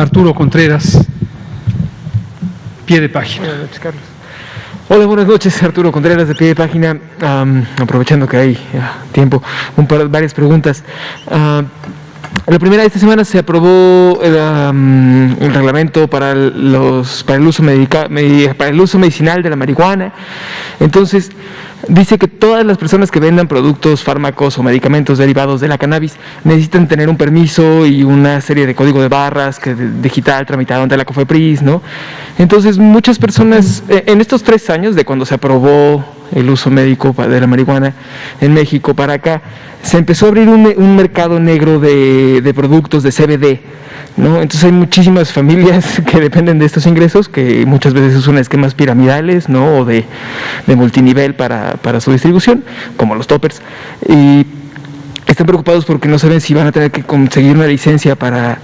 Arturo Contreras, Pie de Página. Buenas noches, Carlos. Hola, buenas noches, Arturo Contreras de Pie de Página. Aprovechando que hay tiempo, varias preguntas. La primera, esta semana se aprobó el reglamento para el uso medicinal de la marihuana. Entonces, dice que todas las personas que vendan productos, fármacos o medicamentos derivados de la cannabis necesitan tener un permiso y una serie de código de barras digital tramitado ante la COFEPRIS, ¿no? Entonces, muchas personas, en estos 3 años de cuando se aprobó el uso médico de la marihuana en México para acá, se empezó a abrir un mercado negro de productos de CBD, ¿no? Entonces hay muchísimas familias que dependen de estos ingresos, que muchas veces son esquemas piramidales, ¿no? O de multinivel para su distribución, como los toppers, y están preocupados porque no saben si van a tener que conseguir una licencia para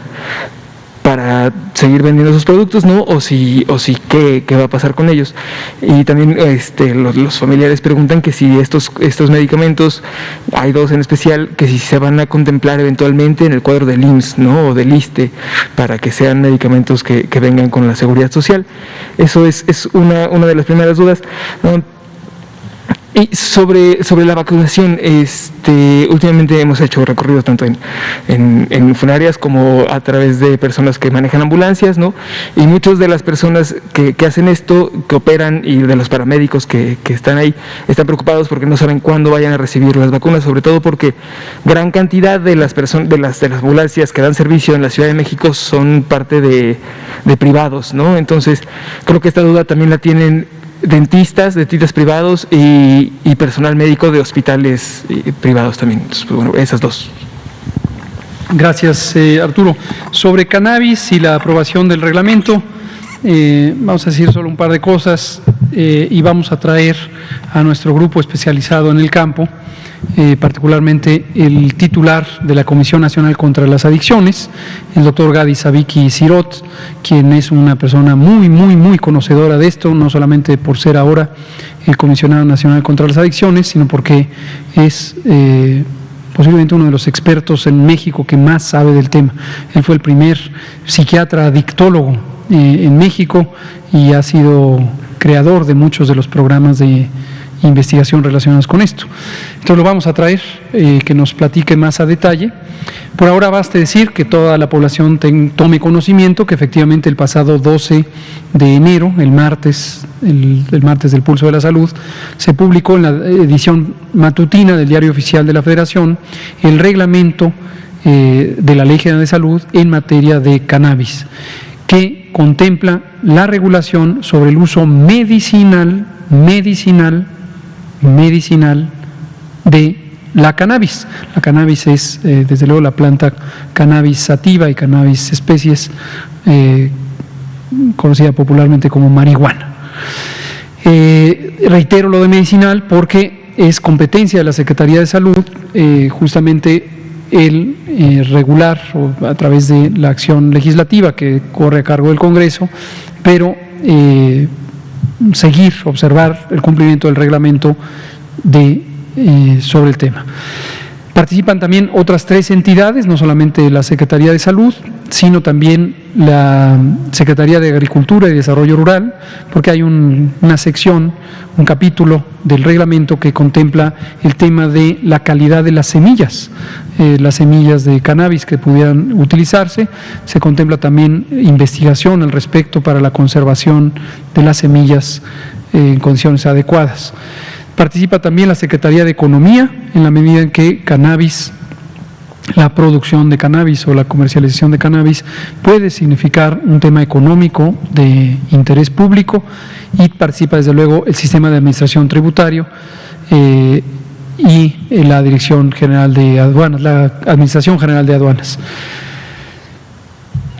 seguir vendiendo sus productos, ¿no? O si qué va a pasar con ellos. Y también los familiares preguntan que si estos medicamentos, hay 2 en especial, que si se van a contemplar eventualmente en el cuadro del IMSS, ¿no? O del ISSSTE, para que sean medicamentos que vengan con la seguridad social. Eso es una de las primeras dudas, ¿no? Y sobre la vacunación, últimamente hemos hecho recorridos tanto en funerarias como a través de personas que manejan ambulancias, ¿no? Y muchas de las personas que hacen esto, que operan, y de los paramédicos que están ahí, están preocupados porque no saben cuándo vayan a recibir las vacunas, sobre todo porque gran cantidad de las personas, de las ambulancias que dan servicio en la Ciudad de México son parte de privados, ¿no? Entonces, creo que esta duda también la tienen dentistas privados y personal médico de hospitales privados también. Entonces, bueno, esas 2. Gracias, Arturo. Sobre cannabis y la aprobación del reglamento, vamos a decir solo un par de cosas y vamos a traer a nuestro grupo especializado en el campo, particularmente el titular de la Comisión Nacional contra las Adicciones, el doctor Gadi Savicki Sirot, quien es una persona muy conocedora de esto, no solamente por ser ahora el Comisionado Nacional contra las Adicciones, sino porque es posiblemente uno de los expertos en México que más sabe del tema. Él fue el primer psiquiatra adictólogo en México y ha sido creador de muchos de los programas de investigación relacionadas con esto. Entonces lo vamos a traer, que nos platique más a detalle. Por ahora basta decir que toda la población tome conocimiento que efectivamente el pasado 12 de enero, el martes del Pulso de la Salud, se publicó en la edición matutina del Diario Oficial de la Federación el reglamento de la Ley General de Salud en materia de cannabis, que contempla la regulación sobre el uso medicinal de la cannabis. La cannabis es, desde luego, la planta Cannabis sativa y Cannabis especies, conocida popularmente como marihuana. Reitero lo de medicinal porque es competencia de la Secretaría de Salud, justamente el regular o a través de la acción legislativa que corre a cargo del Congreso, pero observar el cumplimiento del reglamento sobre el tema. Participan también otras 3 entidades, no solamente la Secretaría de Salud, sino también la Secretaría de Agricultura y Desarrollo Rural, porque hay una sección, un capítulo del reglamento que contempla el tema de la calidad de las semillas de cannabis que pudieran utilizarse. Se contempla también investigación al respecto para la conservación de las semillas en condiciones adecuadas. Participa también la Secretaría de Economía, en la medida en que la producción de cannabis o la comercialización de cannabis puede significar un tema económico de interés público, y participa desde luego el Sistema de Administración Tributario y la Dirección General de Aduanas, la Administración General de Aduanas.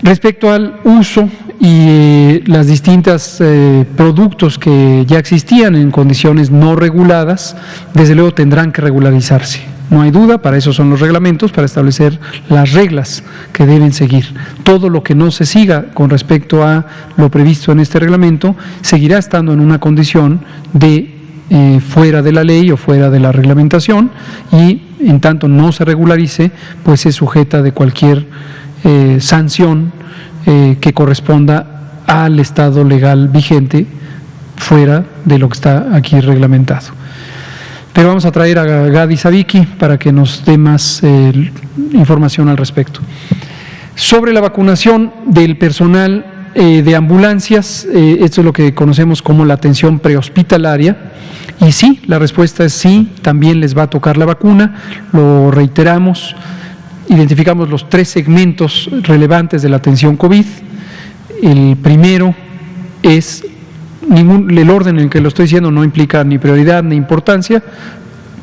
Respecto al uso y las distintas productos que ya existían en condiciones no reguladas, desde luego tendrán que regularizarse. No hay duda, para eso son los reglamentos, para establecer las reglas que deben seguir. Todo lo que no se siga con respecto a lo previsto en este reglamento seguirá estando en una condición de fuera de la ley o fuera de la reglamentación, y en tanto no se regularice, pues se sujeta de cualquier sanción que corresponda al estado legal vigente fuera de lo que está aquí reglamentado. Pero vamos a traer a Gadi Savicki para que nos dé más información al respecto. Sobre la vacunación del personal de ambulancias, esto es lo que conocemos como la atención prehospitalaria, y sí, la respuesta es sí, también les va a tocar la vacuna, lo reiteramos, identificamos los 3 segmentos relevantes de la atención COVID. El primero es, el orden en el que lo estoy diciendo no implica ni prioridad ni importancia,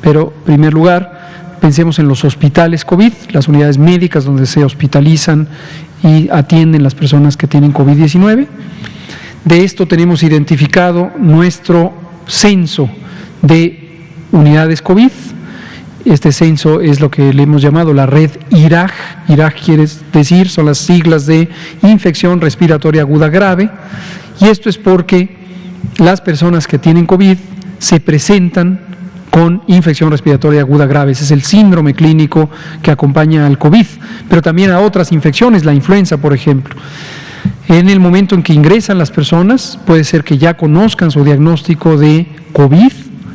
pero en primer lugar, pensemos en los hospitales COVID, las unidades médicas donde se hospitalizan y atienden las personas que tienen COVID-19. De esto tenemos identificado nuestro censo de unidades COVID. Este censo es lo que le hemos llamado la red IRAG. IRAG quiere decir, son las siglas de infección respiratoria aguda grave, y esto es porque las personas que tienen COVID se presentan con infección respiratoria aguda grave. Ese es el síndrome clínico que acompaña al COVID, pero también a otras infecciones, la influenza, por ejemplo. En el momento en que ingresan las personas, puede ser que ya conozcan su diagnóstico de COVID,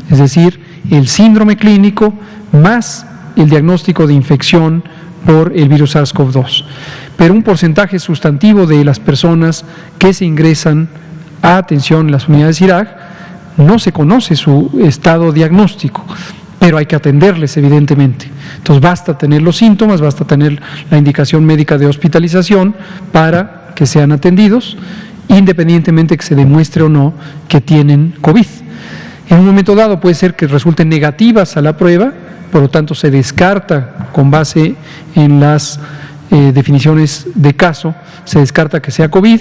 es decir, el síndrome clínico más el diagnóstico de infección por el virus SARS-CoV-2. Pero un porcentaje sustantivo de las personas que se ingresan a atención en las unidades IRAG no se conoce su estado diagnóstico, pero hay que atenderles evidentemente. Entonces basta tener los síntomas, basta tener la indicación médica de hospitalización para que sean atendidos, independientemente que se demuestre o no que tienen COVID. En un momento dado puede ser que resulten negativas a la prueba, por lo tanto se descarta con base en las definiciones de caso, se descarta que sea COVID,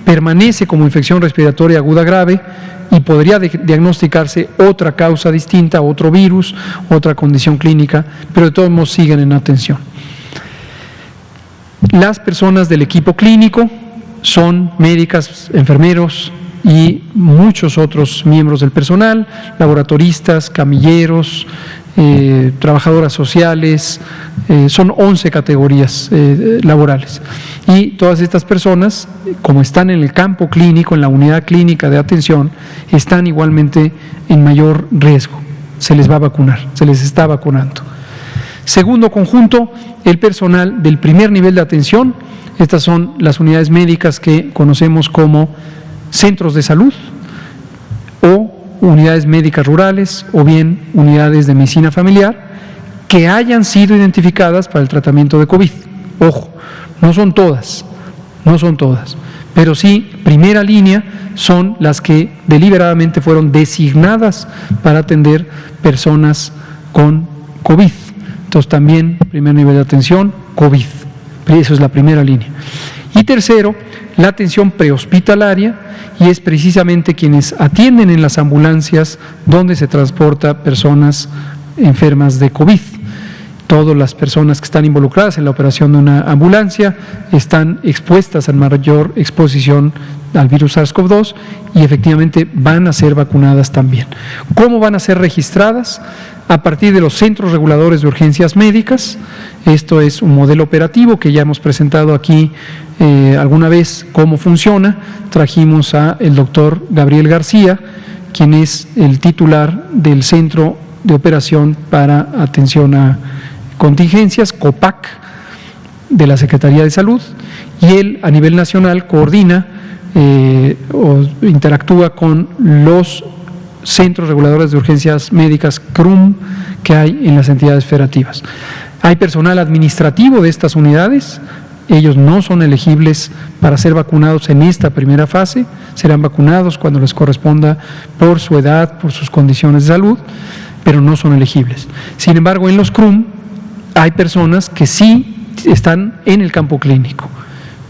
permanece como infección respiratoria aguda grave y podría diagnosticarse otra causa distinta, otro virus, otra condición clínica, pero de todos modos siguen en atención. Las personas del equipo clínico son médicas, enfermeros y muchos otros miembros del personal, laboratoristas, camilleros, trabajadoras sociales, son 11 categorías laborales. Y todas estas personas, como están en el campo clínico, en la unidad clínica de atención, están igualmente en mayor riesgo. Se les va a vacunar, se les está vacunando. Segundo conjunto, el personal del primer nivel de atención. Estas son las unidades médicas que conocemos como centros de salud o unidades médicas rurales o bien unidades de medicina familiar que hayan sido identificadas para el tratamiento de COVID. Ojo, no son todas, pero sí, primera línea son las que deliberadamente fueron designadas para atender personas con COVID. Entonces también, primer nivel de atención, COVID. Eso es la primera línea. Y tercero, la atención prehospitalaria, y es precisamente quienes atienden en las ambulancias donde se transporta personas enfermas de COVID. Todas las personas que están involucradas en la operación de una ambulancia están expuestas a mayor exposición al virus SARS-CoV-2 y efectivamente van a ser vacunadas también. ¿Cómo van a ser registradas? A partir de los centros reguladores de urgencias médicas. Esto es un modelo operativo que ya hemos presentado aquí alguna vez cómo funciona. Trajimos a el doctor Gabriel García, quien es el titular del Centro de Operación para Atención a Contingencias, COPAC, de la Secretaría de Salud, y él a nivel nacional coordina o interactúa con los centros reguladores de urgencias médicas CRUM que hay en las entidades federativas. Hay personal administrativo de estas unidades, ellos no son elegibles para ser vacunados en esta primera fase, serán vacunados cuando les corresponda por su edad, por sus condiciones de salud, pero no son elegibles. Sin embargo, en los CRUM hay personas que sí están en el campo clínico,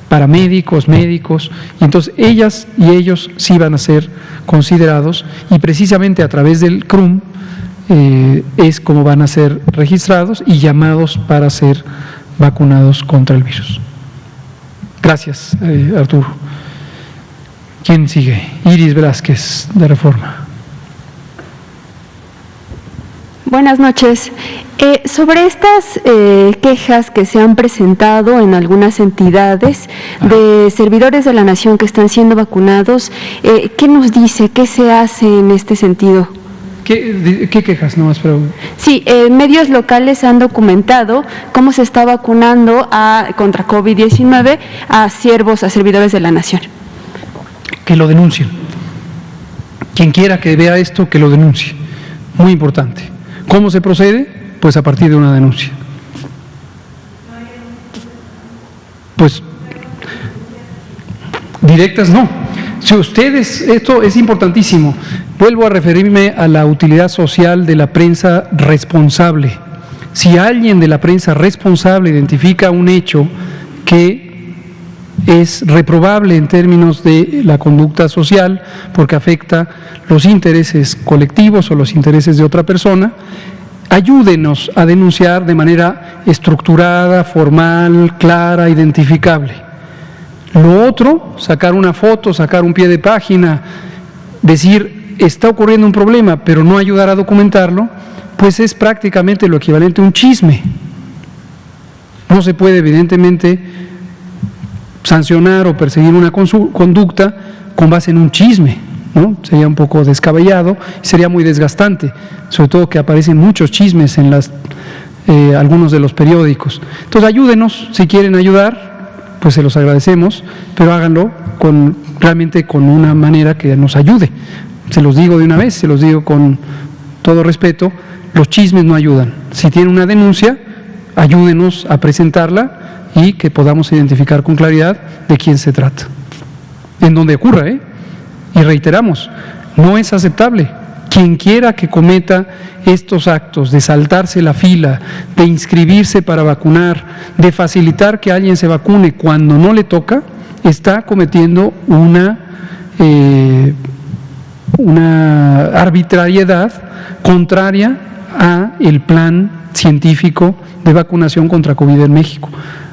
paramédicos, médicos, y entonces ellas y ellos sí van a ser considerados y precisamente a través del CRUM es como van a ser registrados y llamados para ser vacunados contra el virus. Gracias, Arturo. ¿Quién sigue? Iris Velázquez, de Reforma. Bueno. Buenas noches. Sobre estas quejas que se han presentado en algunas entidades de servidores de la Nación que están siendo vacunados, ¿qué nos dice? ¿Qué se hace en este sentido? ¿Qué quejas? No más pregunto. Sí, medios locales han documentado cómo se está vacunando contra COVID-19 a servidores de la Nación. Que lo denuncien. Quien quiera que vea esto, que lo denuncie. Muy importante. ¿Cómo se procede? Pues a partir de una denuncia. Pues directas no. Si ustedes, esto es importantísimo, vuelvo a referirme a la utilidad social de la prensa responsable. Si alguien de la prensa responsable identifica un hecho que es reprobable en términos de la conducta social porque afecta los intereses colectivos o los intereses de otra persona, ayúdenos a denunciar de manera estructurada, formal, clara, identificable. Lo otro, sacar una foto, sacar un pie de página, decir está ocurriendo un problema, pero no ayudar a documentarlo, pues es prácticamente lo equivalente a un chisme. No se puede evidentemente sancionar o perseguir una conducta con base en un chisme, ¿no? Sería un poco descabellado y sería muy desgastante, sobre todo que aparecen muchos chismes en algunos de los periódicos. Entonces ayúdenos, si quieren ayudar, pues se los agradecemos, pero háganlo realmente con una manera que nos ayude. Se los digo de una vez, se los digo con todo respeto, los chismes no ayudan. Si tienen una denuncia, ayúdenos a presentarla y que podamos identificar con claridad de quién se trata. En donde ocurra, Y reiteramos, no es aceptable. Quien quiera que cometa estos actos de saltarse la fila, de inscribirse para vacunar, de facilitar que alguien se vacune cuando no le toca, está cometiendo una arbitrariedad contraria a el plan científico de vacunación contra COVID en México.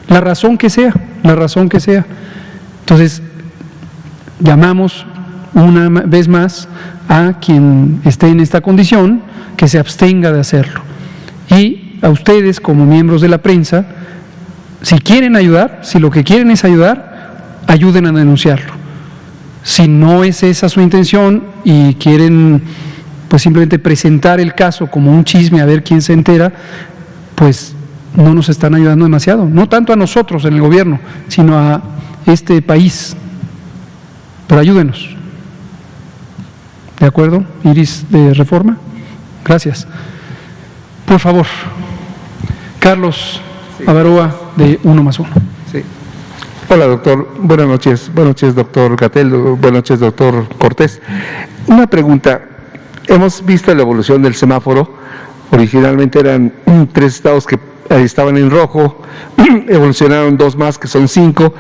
La razón que sea. Entonces, llamamos una vez más a quien esté en esta condición que se abstenga de hacerlo. Y a ustedes, como miembros de la prensa, si quieren ayudar, si lo que quieren es ayudar, ayuden a denunciarlo. Si no es esa su intención y quieren pues simplemente presentar el caso como un chisme a ver quién se entera, pues no nos están ayudando demasiado, no tanto a nosotros en el gobierno, sino a este país. Pero ayúdenos. ¿De acuerdo, Iris de Reforma? Gracias. Por favor, Carlos Avaroa, de 1+1. Sí. Hola, doctor. Buenas noches, doctor Gatell. Buenas noches, doctor Cortés. Una pregunta. Hemos visto la evolución del semáforo. Originalmente eran 3 estados que estaban en rojo, evolucionaron 2 más, que son 5.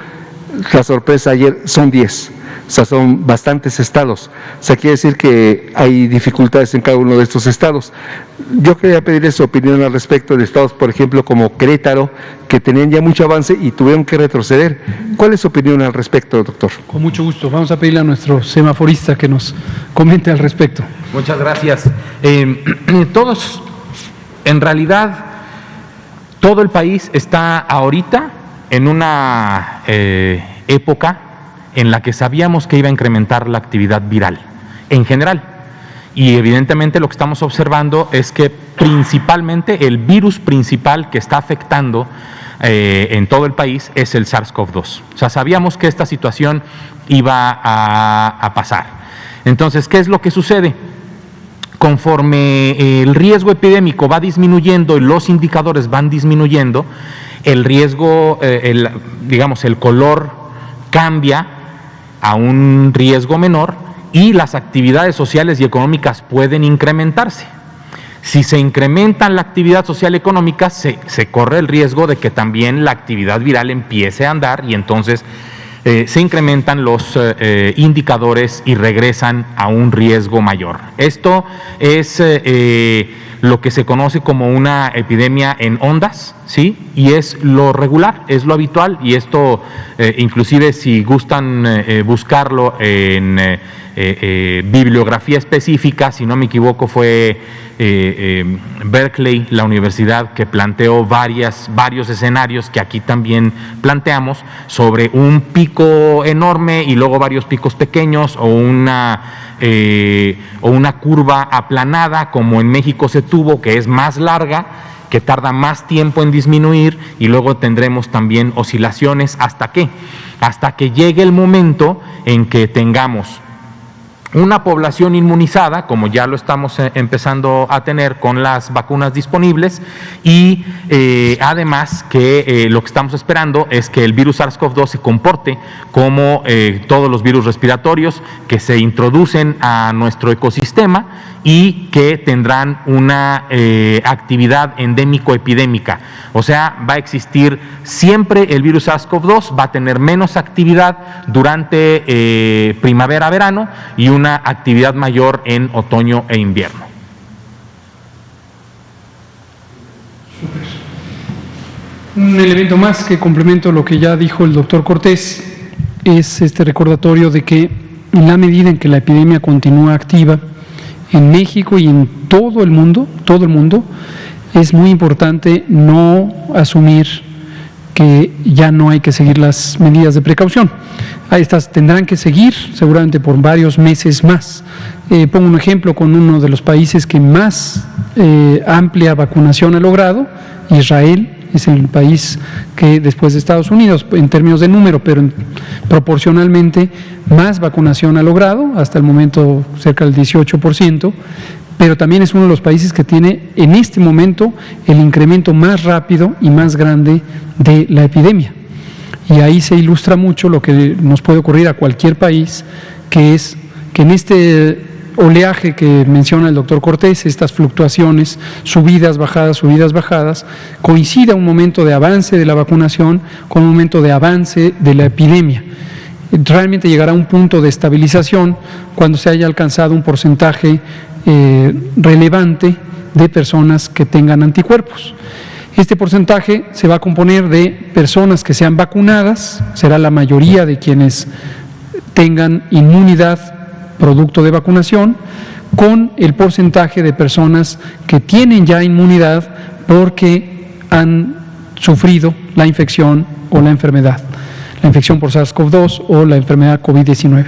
La sorpresa ayer son 10. O sea, son bastantes estados. O sea, quiere decir que hay dificultades en cada uno de estos estados. Yo quería pedirle su opinión al respecto de estados, por ejemplo, como Querétaro, que tenían ya mucho avance y tuvieron que retroceder. ¿Cuál es su opinión al respecto, doctor? Con mucho gusto. Vamos a pedirle a nuestro semaforista que nos comente al respecto. Muchas gracias. Todos, en realidad, todo el país está ahorita en una época en la que sabíamos que iba a incrementar la actividad viral en general. Y evidentemente lo que estamos observando es que principalmente el virus principal que está afectando en todo el país es el SARS-CoV-2. O sea, sabíamos que esta situación iba a pasar. Entonces, ¿qué es lo que sucede? Conforme el riesgo epidémico va disminuyendo y los indicadores van disminuyendo, el riesgo, el color cambia a un riesgo menor y las actividades sociales y económicas pueden incrementarse. Si se incrementan la actividad social y económica, se corre el riesgo de que también la actividad viral empiece a andar y entonces se incrementan los indicadores y regresan a un riesgo mayor. Esto es lo que se conoce como una epidemia en ondas, ¿sí? Y es lo regular, es lo habitual, y esto inclusive si gustan buscarlo en bibliografía específica, si no me equivoco fue Berkeley, la universidad, que planteó varios escenarios que aquí también planteamos sobre un pico enorme y luego varios picos pequeños o una curva aplanada como en México se tuvo, que es más larga, que tarda más tiempo en disminuir, y luego tendremos también oscilaciones hasta que llegue el momento en que tengamos una población inmunizada, como ya lo estamos empezando a tener con las vacunas disponibles, y además que lo que estamos esperando es que el virus SARS-CoV-2 se comporte como todos los virus respiratorios que se introducen a nuestro ecosistema y que tendrán una actividad endémico-epidémica. O sea, va a existir siempre el virus SARS-CoV-2, va a tener menos actividad durante primavera-verano y una actividad mayor en otoño e invierno. Un elemento más que complemento lo que ya dijo el doctor Cortés es este recordatorio de que en la medida en que la epidemia continúa activa en México y en todo el mundo, es muy importante no asumir que ya no hay que seguir las medidas de precaución. Estas tendrán que seguir seguramente por varios meses más. Pongo un ejemplo con uno de los países que más amplia vacunación ha logrado, Israel. Es el país que después de Estados Unidos, en términos de número, pero proporcionalmente más vacunación ha logrado, hasta el momento cerca del 18%, pero también es uno de los países que tiene en este momento el incremento más rápido y más grande de la epidemia. Y ahí se ilustra mucho lo que nos puede ocurrir a cualquier país, que es que en este oleaje que menciona el doctor Cortés, estas fluctuaciones, subidas, bajadas, coincida un momento de avance de la vacunación con un momento de avance de la epidemia. Realmente llegará a un punto de estabilización cuando se haya alcanzado un porcentaje relevante de personas que tengan anticuerpos. Este porcentaje se va a componer de personas que sean vacunadas, será la mayoría de quienes tengan inmunidad producto de vacunación, con el porcentaje de personas que tienen ya inmunidad porque han sufrido la infección o la enfermedad, la infección por SARS-CoV-2 o la enfermedad COVID-19.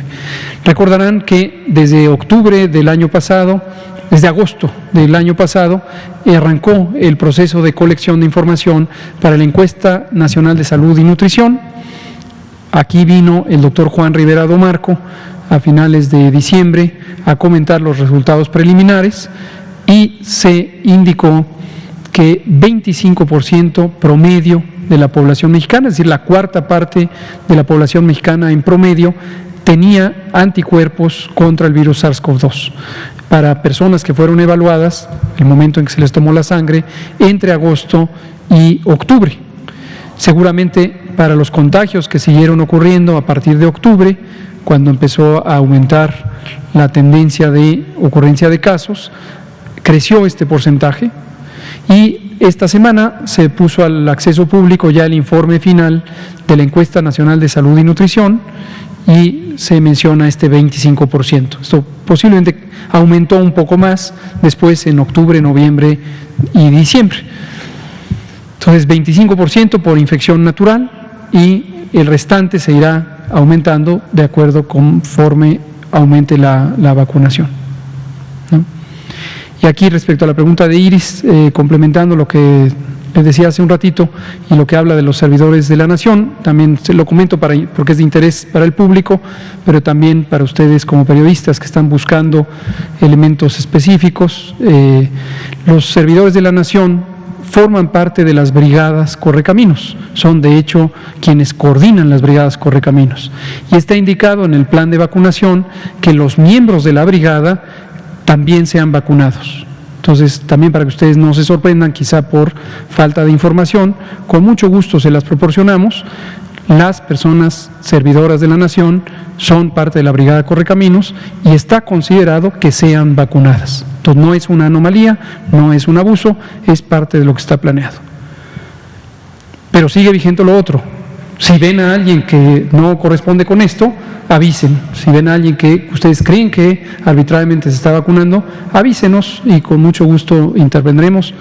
Recordarán que desde octubre del año pasado, desde agosto del año pasado, arrancó el proceso de colección de información para la Encuesta Nacional de Salud y Nutrición. Aquí vino el doctor Juan Rivera Domarco a finales de diciembre a comentar los resultados preliminares y se indicó que 25% promedio de la población mexicana, es decir, la cuarta parte de la población mexicana en promedio, tenía anticuerpos contra el virus SARS-CoV-2. Para personas que fueron evaluadas, el momento en que se les tomó la sangre, entre agosto y octubre. Seguramente para los contagios que siguieron ocurriendo a partir de octubre, cuando empezó a aumentar la tendencia de ocurrencia de casos, creció este porcentaje y esta semana se puso al acceso público ya el informe final de la Encuesta Nacional de Salud y Nutrición y se menciona este 25%. Esto posiblemente aumentó un poco más después en octubre, noviembre y diciembre. Entonces 25% por infección natural y el restante se irá aumentando de acuerdo conforme aumente la vacunación, ¿no? Y aquí respecto a la pregunta de Iris, complementando lo que les decía hace un ratito y lo que habla de los servidores de la nación, también se lo comento porque es de interés para el público, pero también para ustedes como periodistas que están buscando elementos específicos. Los servidores de la nación forman parte de las brigadas Correcaminos, son de hecho quienes coordinan las brigadas Correcaminos y está indicado en el plan de vacunación que los miembros de la brigada también sean vacunados. Entonces, también para que ustedes no se sorprendan, quizá por falta de información, con mucho gusto se las proporcionamos. Las personas servidoras de la nación son parte de la brigada Correcaminos y está considerado que sean vacunadas. Entonces no es una anomalía, no es un abuso, es parte de lo que está planeado. pero sigue vigente lo otro. Si ven a alguien que no corresponde con esto, avisen. Si ven a alguien que ustedes creen que arbitrariamente se está vacunando, avísenos y con mucho gusto intervendremos.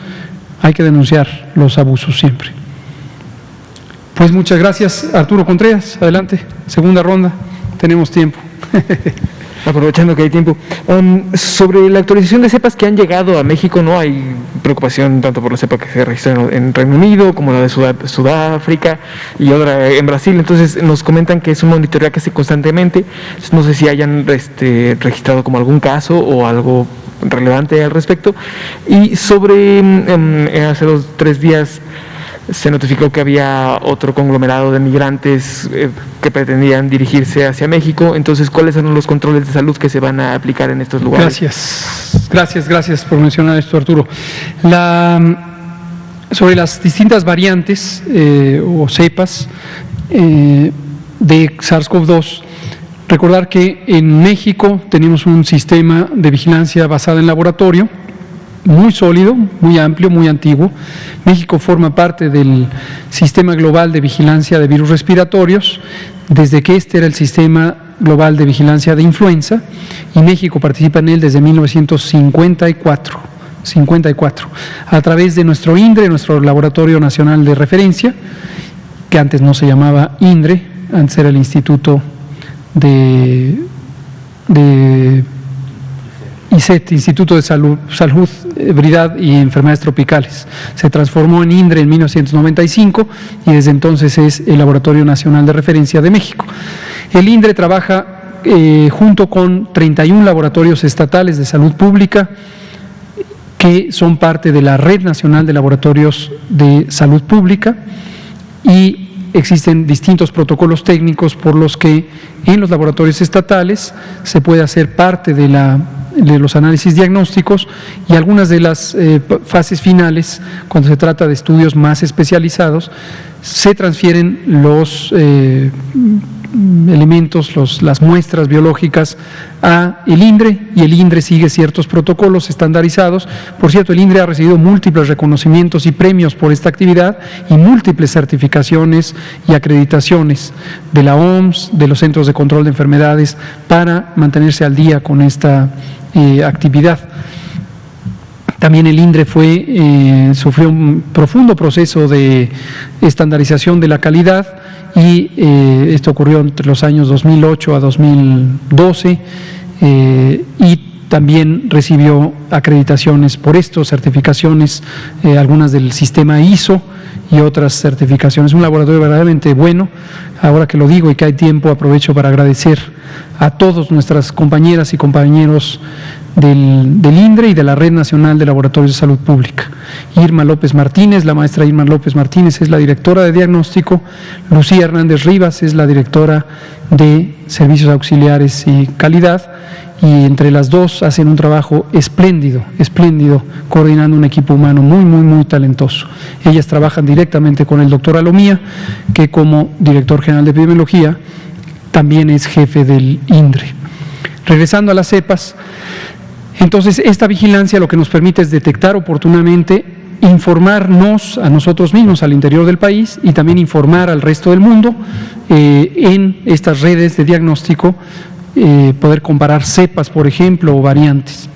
Hay que denunciar los abusos siempre. Pues muchas gracias. Arturo Contreras, adelante, segunda ronda, tenemos tiempo. Aprovechando que hay tiempo, sobre la actualización de cepas que han llegado a México, ¿no? Hay preocupación tanto por la cepa que se registró en Reino Unido como la de Sudáfrica y otra en Brasil. Entonces nos comentan que es un monitoreo que hace constantemente. No sé si hayan registrado como algún caso o algo relevante al respecto. Y sobre hace 2-3 días se notificó que había otro conglomerado de migrantes que pretendían dirigirse hacia México. Entonces, ¿cuáles son los controles de salud que se van a aplicar en estos lugares? Gracias por mencionar esto, Arturo. Sobre las distintas variantes o cepas de SARS-CoV-2, recordar que en México tenemos un sistema de vigilancia basado en laboratorio, muy sólido, muy amplio, muy antiguo. México forma parte del Sistema Global de Vigilancia de Virus Respiratorios, desde que este era el Sistema Global de Vigilancia de Influenza, y México participa en él desde 1954, a través de nuestro INDRE, nuestro Laboratorio Nacional de Referencia, que antes no se llamaba INDRE, antes era el Instituto de ISET, Instituto de Salud, Ebriedad y Enfermedades Tropicales. Se transformó en INDRE en 1995 y desde entonces es el Laboratorio Nacional de Referencia de México. El INDRE trabaja junto con 31 laboratorios estatales de salud pública que son parte de la Red Nacional de Laboratorios de Salud Pública, y existen distintos protocolos técnicos por los que en los laboratorios estatales se puede hacer parte de los análisis diagnósticos, y algunas de las fases finales, cuando se trata de estudios más especializados, se transfieren los elementos, las muestras biológicas a el INDRE, y el INDRE sigue ciertos protocolos estandarizados. Por cierto, el INDRE ha recibido múltiples reconocimientos y premios por esta actividad y múltiples certificaciones y acreditaciones de la OMS, de los Centros de Control de Enfermedades, para mantenerse al día con esta actividad. También el INDRE sufrió un profundo proceso de estandarización de la calidad, y esto ocurrió entre los años 2008 a 2012, y también recibió acreditaciones por esto, certificaciones, algunas del sistema ISO y otras certificaciones. Un laboratorio verdaderamente bueno. Ahora que lo digo y que hay tiempo, aprovecho para agradecer a todas nuestras compañeras y compañeros del INDRE y de la Red Nacional de Laboratorios de Salud Pública. Irma López Martínez, la maestra Irma López Martínez es la directora de diagnóstico, Lucía Hernández Rivas es la directora de Servicios Auxiliares y Calidad, y entre las dos hacen un trabajo espléndido, coordinando un equipo humano muy talentoso. Ellas trabajan directamente con el doctor Alomía, que como director general de epidemiología también es jefe del INDRE. Regresando a las cepas, entonces esta vigilancia lo que nos permite es detectar oportunamente, informarnos a nosotros mismos al interior del país y también informar al resto del mundo en estas redes de diagnóstico, poder comparar cepas, por ejemplo, o variantes.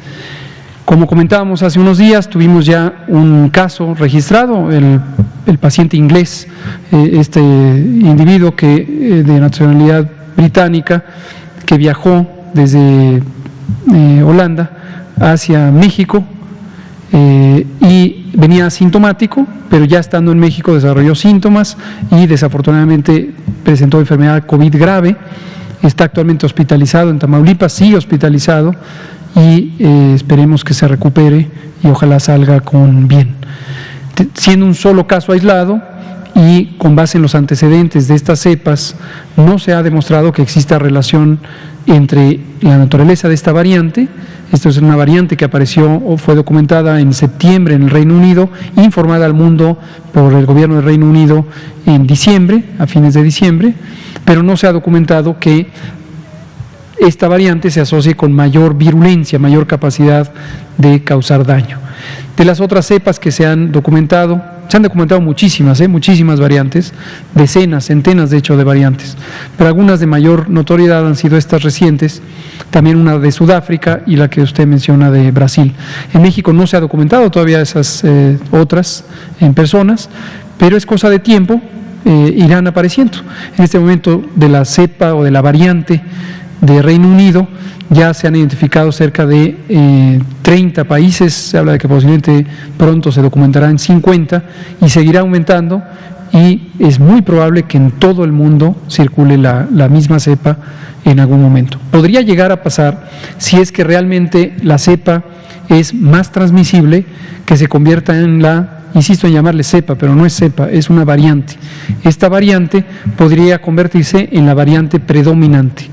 Como comentábamos hace unos días, tuvimos ya un caso registrado, el paciente inglés, este individuo de nacionalidad británica, que viajó desde Holanda hacia México y venía asintomático, pero ya estando en México desarrolló síntomas y desafortunadamente presentó enfermedad COVID grave. Está actualmente hospitalizado en Tamaulipas, sigue hospitalizado, y esperemos que se recupere y ojalá salga con bien. Siendo un solo caso aislado y con base en los antecedentes de estas cepas, no se ha demostrado que exista relación entre la naturaleza de esta variante. Esta es una variante que apareció o fue documentada en septiembre en el Reino Unido, informada al mundo por el gobierno del Reino Unido en diciembre, a fines de diciembre, pero no se ha documentado que esta variante se asocie con mayor virulencia, mayor capacidad de causar daño. De las otras cepas que se han documentado muchísimas, muchísimas variantes, decenas, centenas de hecho de variantes, pero algunas de mayor notoriedad han sido estas recientes, también una de Sudáfrica y la que usted menciona de Brasil. En México no se ha documentado todavía esas otras en personas, pero es cosa de tiempo, irán apareciendo. En este momento de la cepa o de la variante de Reino Unido ya se han identificado cerca de 30 países, se habla de que posiblemente pronto se documentará en 50 y seguirá aumentando, y es muy probable que en todo el mundo circule la misma cepa en algún momento. Podría llegar a pasar, si es que realmente la cepa es más transmisible, que se convierta en insisto en llamarle cepa, pero no es cepa, es una variante. Esta variante podría convertirse en la variante predominante.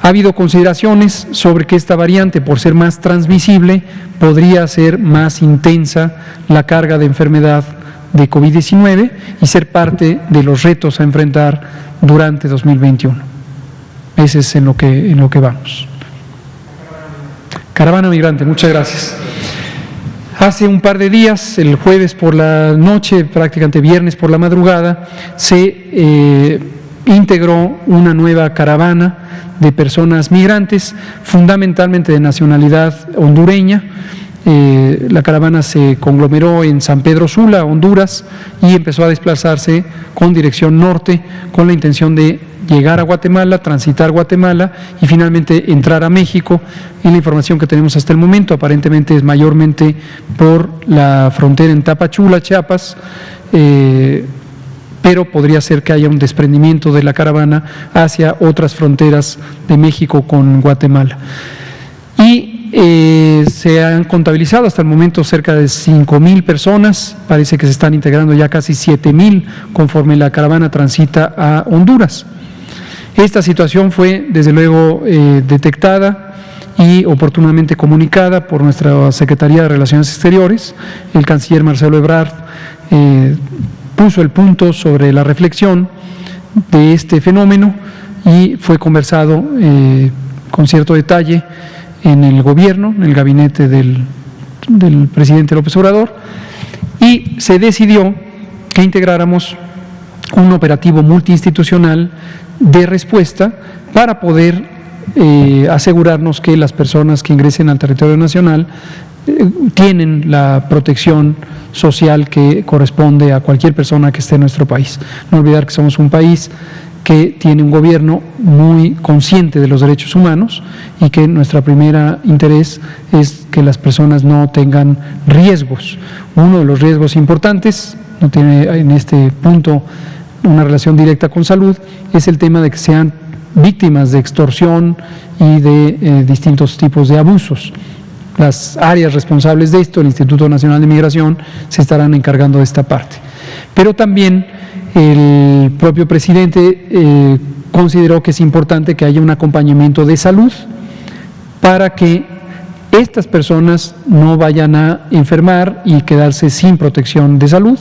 Ha habido consideraciones sobre que esta variante, por ser más transmisible, podría ser más intensa la carga de enfermedad de COVID-19 y ser parte de los retos a enfrentar durante 2021. Ese es en lo que vamos. Caravana migrante, muchas gracias. Hace un par de días, el jueves por la noche, prácticamente viernes por la madrugada, se integró una nueva caravana de personas migrantes, fundamentalmente de nacionalidad hondureña. La caravana se conglomeró en San Pedro Sula, Honduras, y empezó a desplazarse con dirección norte, con la intención de llegar a Guatemala, transitar Guatemala y finalmente entrar a México. Y la información que tenemos hasta el momento aparentemente es mayormente por la frontera en Tapachula, Chiapas, pero podría ser que haya un desprendimiento de la caravana hacia otras fronteras de México con Guatemala. Y se han contabilizado hasta el momento cerca de 5,000 personas, parece que se están integrando ya casi 7,000 conforme la caravana transita a Honduras. Esta situación fue desde luego detectada y oportunamente comunicada por nuestra Secretaría de Relaciones Exteriores. El canciller Marcelo Ebrard puso el punto sobre la reflexión de este fenómeno y fue conversado con cierto detalle en el gobierno, en el gabinete del presidente López Obrador, y se decidió que integráramos un operativo multiinstitucional de respuesta para poder asegurarnos que las personas que ingresen al territorio nacional tienen la protección social que corresponde a cualquier persona que esté en nuestro país. No olvidar que somos un país que tiene un gobierno muy consciente de los derechos humanos y que nuestro primer interés es que las personas no tengan riesgos. Uno de los riesgos importantes, no tiene en este punto una relación directa con salud, es el tema de que sean víctimas de extorsión y de distintos tipos de abusos. Las áreas responsables de esto, el Instituto Nacional de Migración, se estarán encargando de esta parte. Pero también el propio presidente consideró que es importante que haya un acompañamiento de salud para que estas personas no vayan a enfermar y quedarse sin protección de salud,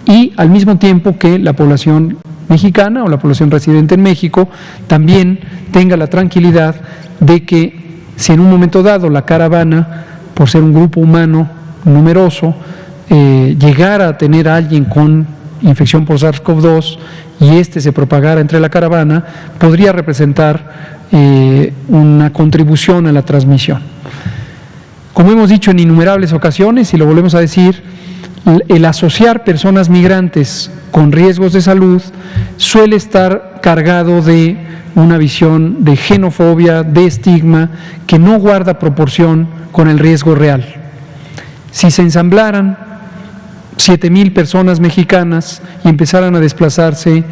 y al mismo tiempo que la población mexicana o la población residente en México también tenga la tranquilidad de que si en un momento dado la caravana, por ser un grupo humano numeroso, llegara a tener a alguien con infección por SARS-CoV-2 y se propagara entre la caravana, podría representar una contribución a la transmisión. Como hemos dicho en innumerables ocasiones y lo volvemos a decir, el asociar personas migrantes con riesgos de salud suele estar cargado de una visión de xenofobia, de estigma, que no guarda proporción con el riesgo real. Si se ensamblaran 7,000 personas mexicanas y empezaran a desplazarse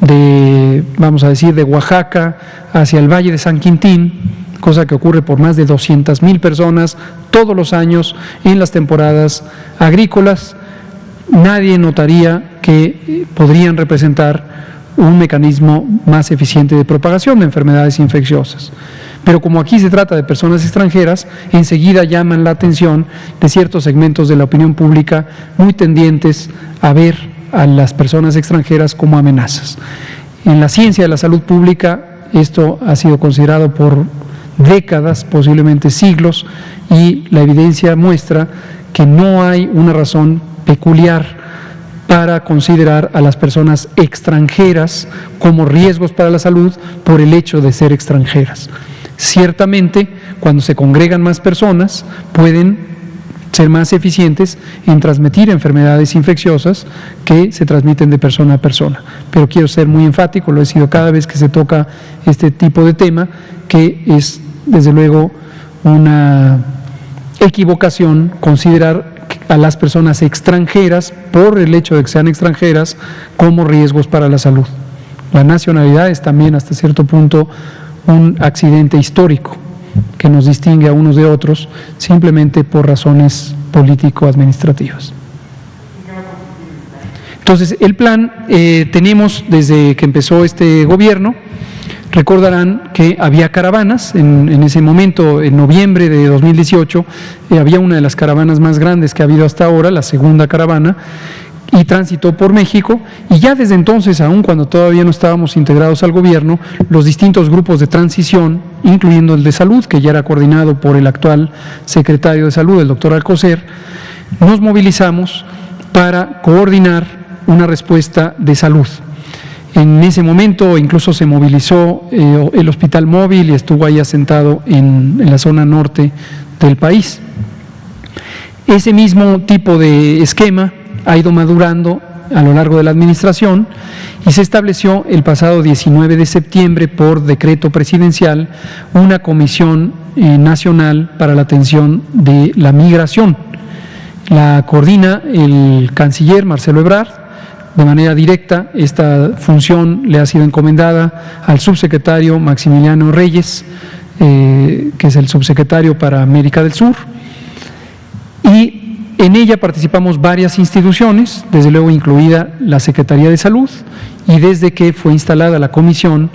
de, vamos a decir, de Oaxaca hacia el Valle de San Quintín, cosa que ocurre por más de 200,000 personas todos los años en las temporadas agrícolas, nadie notaría que podrían representar un mecanismo más eficiente de propagación de enfermedades infecciosas. Pero como aquí se trata de personas extranjeras, enseguida llaman la atención de ciertos segmentos de la opinión pública muy tendientes a ver a las personas extranjeras como amenazas. En la ciencia de la salud pública Esto ha sido considerado por décadas, posiblemente siglos, y la evidencia muestra que no hay una razón peculiar para considerar a las personas extranjeras como riesgos para la salud por el hecho de ser extranjeras. Ciertamente, cuando se congregan más personas, pueden ser más eficientes en transmitir enfermedades infecciosas que se transmiten de persona a persona. Pero quiero ser muy enfático, lo he sido cada vez que se toca este tipo de tema, que es desde luego una equivocación considerar a las personas extranjeras, por el hecho de que sean extranjeras, como riesgos para la salud. La nacionalidad es también hasta cierto punto un accidente histórico que nos distingue a unos de otros simplemente por razones político-administrativas. Entonces, el plan tenemos desde que empezó este gobierno. Recordarán que había caravanas, en ese momento, en noviembre de 2018, había una de las caravanas más grandes que ha habido hasta ahora, la segunda caravana, y transitó por México, y ya desde entonces, aun cuando todavía no estábamos integrados al gobierno, los distintos grupos de transición, incluyendo el de salud, que ya era coordinado por el actual secretario de salud, el doctor Alcocer, nos movilizamos para coordinar una respuesta de salud. En ese momento incluso se movilizó el hospital móvil y estuvo ahí asentado en la zona norte del país. Ese mismo tipo de esquema ha ido madurando a lo largo de la administración y se estableció el pasado 19 de septiembre por decreto presidencial una comisión nacional para la atención de la migración. La coordina el canciller Marcelo Ebrard. De manera directa, esta función le ha sido encomendada al subsecretario Maximiliano Reyes, que es el subsecretario para América del Sur, y en ella participamos varias instituciones, desde luego incluida la Secretaría de Salud, y desde que fue instalada la comisión,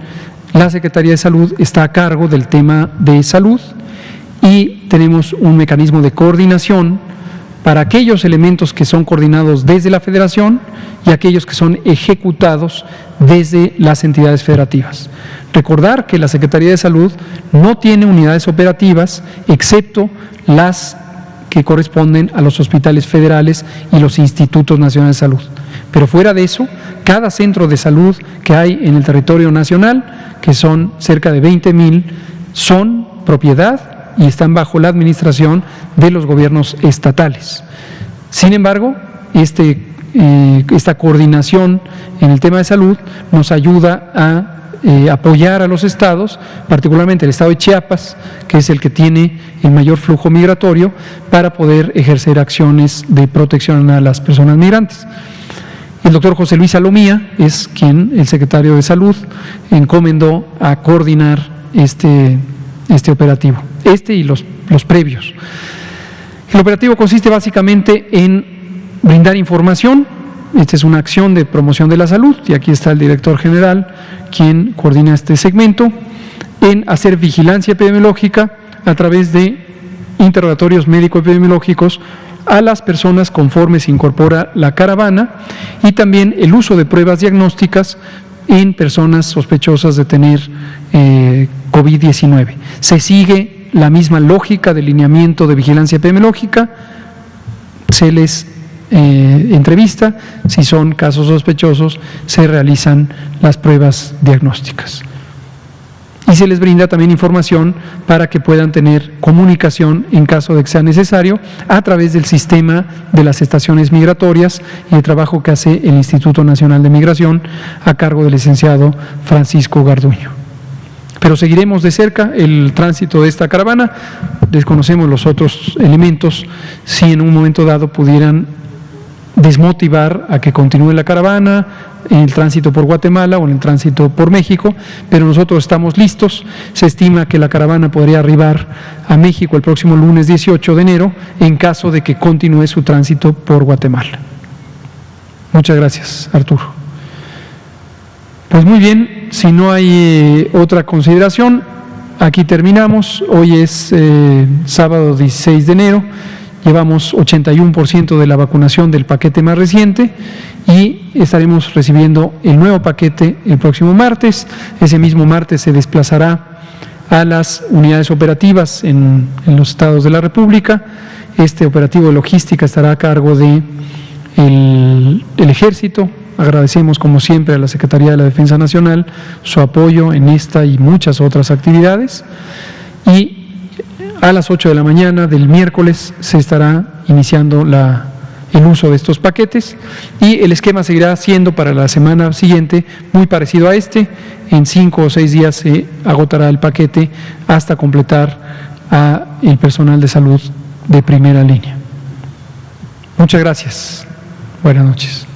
la Secretaría de Salud está a cargo del tema de salud y tenemos un mecanismo de coordinación para aquellos elementos que son coordinados desde la Federación y aquellos que son ejecutados desde las entidades federativas. Recordar que la Secretaría de Salud no tiene unidades operativas, excepto las que corresponden a los hospitales federales y los institutos nacionales de salud. Pero fuera de eso, cada centro de salud que hay en el territorio nacional, que son cerca de 20,000, son propiedad y están bajo la administración de los gobiernos estatales. Sin embargo, esta coordinación en el tema de salud nos ayuda a apoyar a los estados, particularmente el estado de Chiapas, que es el que tiene el mayor flujo migratorio, para poder ejercer acciones de protección a las personas migrantes. El doctor José Luis Salomía es quien, el secretario de Salud, encomendó a coordinar este operativo, y los previos. El operativo consiste básicamente en brindar información. Esta es una acción de promoción de la salud, y aquí está el director general, quien coordina este segmento, en hacer vigilancia epidemiológica a través de interrogatorios médico-epidemiológicos a las personas conforme se incorpora la caravana, y también el uso de pruebas diagnósticas en personas sospechosas de tener COVID-19. Se sigue la misma lógica de lineamiento de vigilancia epidemiológica, se les entrevista, si son casos sospechosos, se realizan las pruebas diagnósticas. Y se les brinda también información para que puedan tener comunicación en caso de que sea necesario a través del sistema de las estaciones migratorias y el trabajo que hace el Instituto Nacional de Migración a cargo del licenciado Francisco Garduño. Pero seguiremos de cerca el tránsito de esta caravana. Desconocemos los otros elementos, si en un momento dado pudieran desmotivar a que continúe la caravana en el tránsito por Guatemala o en el tránsito por México, pero nosotros estamos listos. Se estima que la caravana podría arribar a México el próximo lunes 18 de enero en caso de que continúe su tránsito por Guatemala. Muchas gracias, Arturo. Pues muy bien, si no hay otra consideración, aquí terminamos. Hoy es sábado 16 de enero. Llevamos 81% de la vacunación del paquete más reciente y estaremos recibiendo el nuevo paquete el próximo martes. Ese mismo martes se desplazará a las unidades operativas en los estados de la República. Este operativo de logística estará a cargo de el Ejército. Agradecemos, como siempre, a la Secretaría de la Defensa Nacional su apoyo en esta y muchas otras actividades. Y a las 8 de la mañana del miércoles se estará iniciando el uso de estos paquetes, y el esquema seguirá siendo para la semana siguiente muy parecido a este. En 5 o 6 días se agotará el paquete hasta completar a el personal de salud de primera línea. Muchas gracias. Buenas noches.